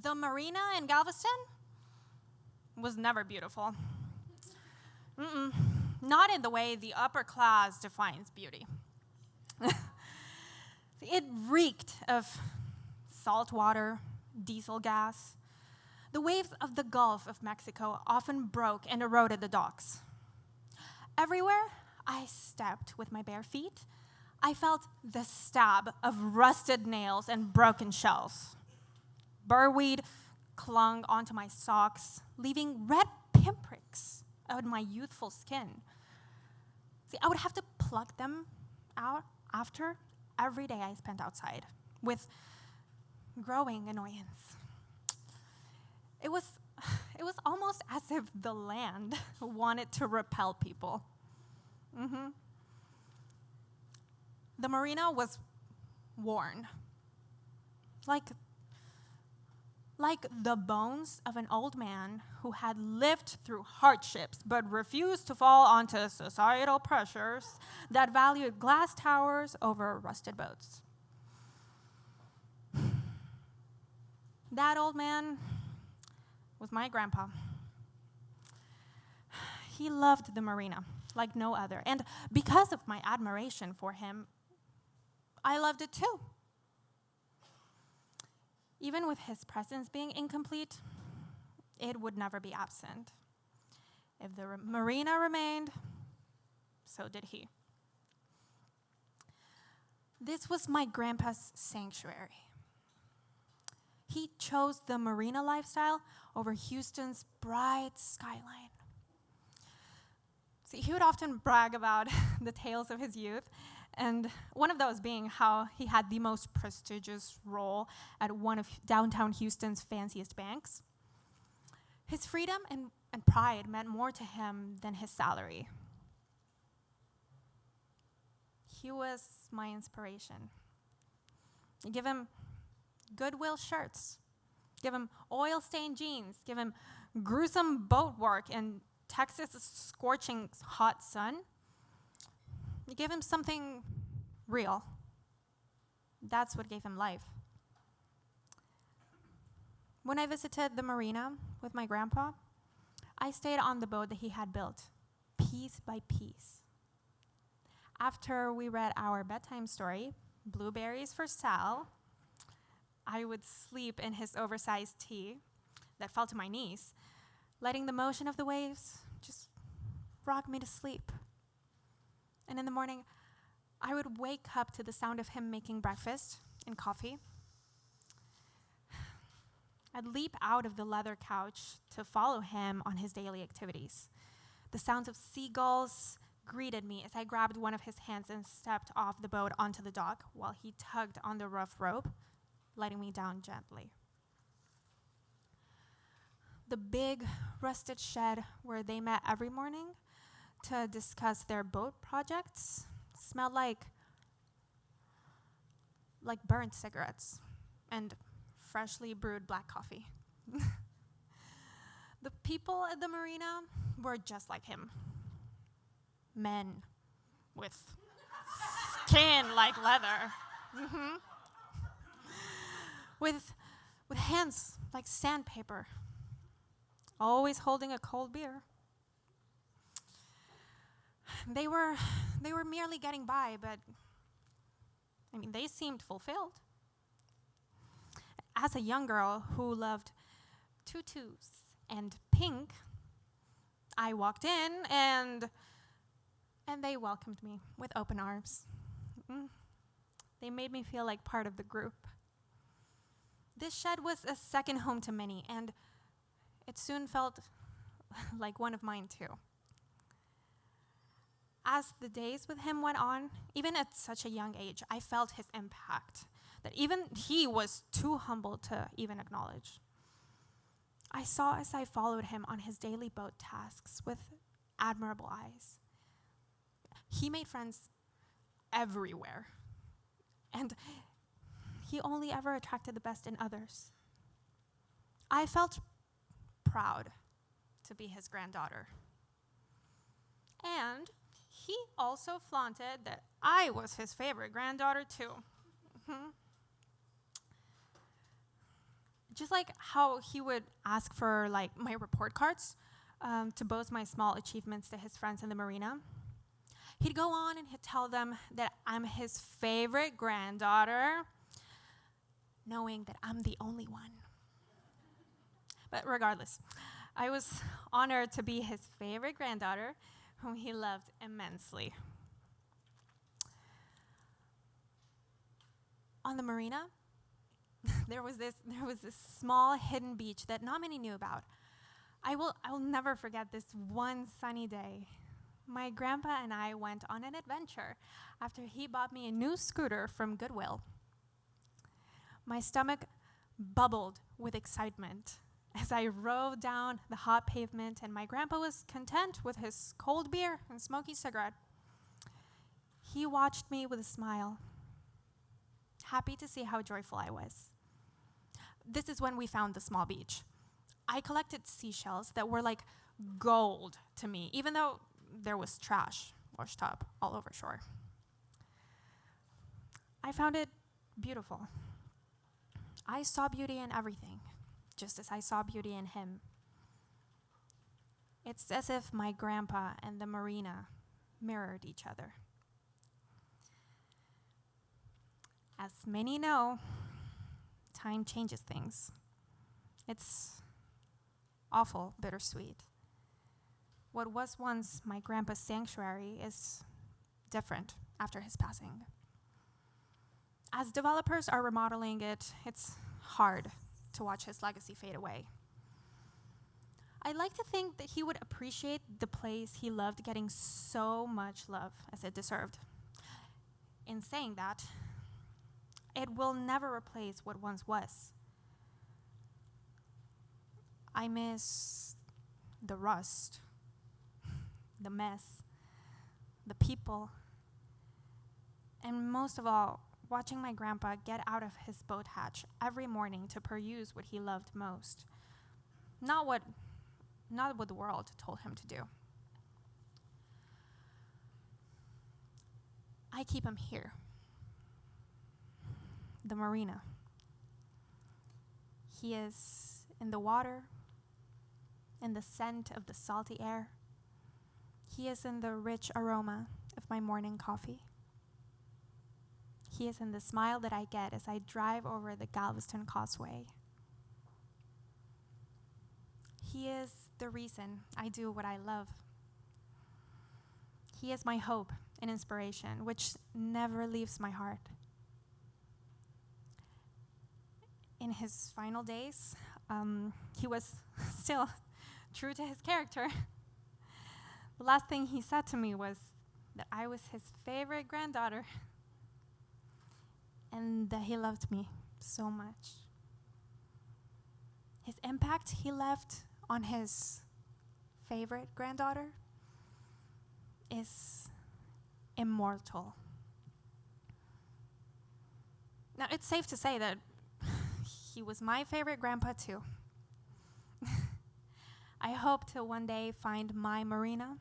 The Marina in Galveston was never beautiful. Not in the way the upper class defines beauty. It reeked of salt water, diesel gas. The waves of the Gulf of Mexico often broke and eroded the docks. Everywhere I stepped with my bare feet, I felt the stab of rusted nails and broken shells. Burrweed clung onto my socks, leaving red pinpricks on my youthful skin. See, I would have to pluck them out after every day I spent outside with growing annoyance. It was almost as if the land wanted to repel people. The marina was worn, like the bones of an old man who had lived through hardships but refused to fall onto societal pressures that valued glass towers over rusted boats. That old man was my grandpa. He loved the marina like no other, and because of my admiration for him, I loved it too. Even with his presence being incomplete, it would never be absent. If the marina remained, so did he. This was my grandpa's sanctuary. He chose the marina lifestyle over Houston's bright skyline. See, he would often brag about the tales of his youth, and one of those being how he had the most prestigious role at one of downtown Houston's fanciest banks. His freedom and pride meant more to him than his salary. He was my inspiration. You give him Goodwill shirts, give him oil-stained jeans, give him gruesome boat work in Texas' scorching hot sun. You give him something real. That's what gave him life. When I visited the marina with my grandpa, I stayed on the boat that he had built, piece by piece. After we read our bedtime story, Blueberries for Sal, I would sleep in his oversized tee that fell to my knees, letting the motion of the waves just rock me to sleep. And in the morning, I would wake up to the sound of him making breakfast and coffee. I'd leap out of the leather couch to follow him on his daily activities. The sounds of seagulls greeted me as I grabbed one of his hands and stepped off the boat onto the dock while he tugged on the rough rope, letting me down gently. The big rusted shed where they met every morning to discuss their boat projects smelled like burnt cigarettes and freshly brewed black coffee. The people at the marina were just like him. Men with skin like leather. With hands like sandpaper. Always holding a cold beer. They were merely getting by, but they seemed fulfilled. As a young girl who loved tutus and pink, I walked in and they welcomed me with open arms. They made me feel like part of the group. This shed was a second home to many, and it soon felt like one of mine too. As the days with him went on, even at such a young age, I felt his impact that even he was too humble to even acknowledge. I saw as I followed him on his daily boat tasks with admirable eyes. He made friends everywhere, and he only ever attracted the best in others. I felt proud to be his granddaughter. And he also flaunted that I was his favorite granddaughter too. Just like how he would ask for like my report cards to boast my small achievements to his friends in the Marina. He'd go on and he'd tell them that I'm his favorite granddaughter, knowing that I'm the only one. But regardless, I was honored to be his favorite granddaughter, whom he loved immensely. On the Marina, there was this small hidden beach that not many knew about. I will never forget this one sunny day. My grandpa and I went on an adventure after he bought me a new scooter from Goodwill. My stomach bubbled with excitement as I rode down the hot pavement, and my grandpa was content with his cold beer and smoky cigarette. He watched me with a smile, happy to see how joyful I was. This is when we found the small beach. I collected seashells that were like gold to me, even though there was trash washed up all over shore. I found it beautiful. I saw beauty in everything, just as I saw beauty in him. It's as if my grandpa and the Marina mirrored each other. As many know, time changes things. It's awful bittersweet. What was once my grandpa's sanctuary is different after his passing. As developers are remodeling it, it's hard to watch his legacy fade away. I'd like to think that he would appreciate the place he loved getting so much love as it deserved. In saying that, it will never replace what once was. I miss the rust, the mess, the people, and most of all, watching my grandpa get out of his boat hatch every morning to peruse what he loved most. Not what the world told him to do. I keep him here, the Marina. He is in the water, in the scent of the salty air. He is in the rich aroma of my morning coffee. He is in the smile that I get as I drive over the Galveston Causeway. He is the reason I do what I love. He is my hope and inspiration, which never leaves my heart. In his final days, he was still true to his character. The last thing he said to me was that I was his favorite granddaughter and that he loved me so much. His impact he left on his favorite granddaughter is immortal. Now, it's safe to say that he was my favorite grandpa too. I hope to one day find my Marina,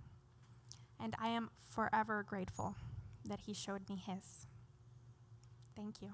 and I am forever grateful that he showed me his. Thank you.